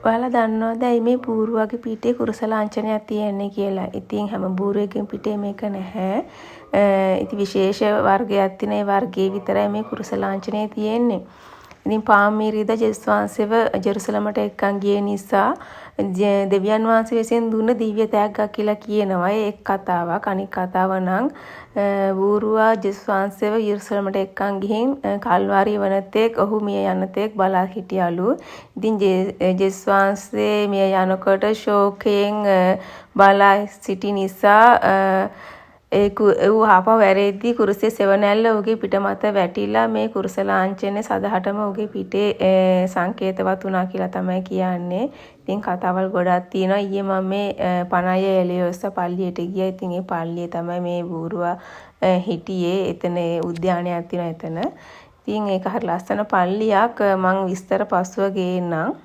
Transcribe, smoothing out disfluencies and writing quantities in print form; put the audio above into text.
ඔයාලා දන්නවද ඇයි මේ බූරුවගේ පිටේ කුරුස ලාංඡනයක් තියෙන්නේ කියලා? ඉතින් හැම බූරුවකම පිටේ මේක නැහැ. ඉතින් විශේෂ වර්ගයක් තියෙන ඒ වර්ගයේ විතරයි මේ කුරුස ලාංඡනය තියෙන්නේ. ඉතින් පාම්මීරිදා ජේසුස් වහන්සේව ජෙරුසලමට එක්කන් ගිය නිසා දෙවියන් වහන්සේ විසින් දුන්න දිව්‍ය තෑග්ගක් කියලා කියනවා. ඒක කතාවක්. අනිත් කතාව නම් බූරුවා ජේසුස් වහන්සේව ජෙරුසලමට එක්කන් ගිහින් කල්වාරි වනතෙක් ඔහු මිය යනතෙක් බලා හිටියලු. ඉතින් ජේසුස් වහන්සේ මිය යනකොට ශෝකයෙන් බලා සිටි නිසා ඌ ආපහු වැරෙද්දී කුරුසේ සෙවණැල්ල ඌගේ පිට මත වැටිලා මේ කුරුස ලාංඡනය සදහටම ඌගේ පිටේ සංකේතවත් වුණා කියලා තමයි කියන්නේ. ඉතින් කතාවල් ගොඩක් තියෙනවා. ඊයේ මම මේ පණය එළියොස්ස පල්ලියට ගියා. ඉතින් ඒ පල්ලියේ තමයි මේ බූරුවා හිටියේ. එතන උද්‍යානයක් තියෙනවා එතන. ඉතින් ඒක හරි ලස්සන පල්ලියක්. මම විස්තර පස්සුව ගේන්නම්.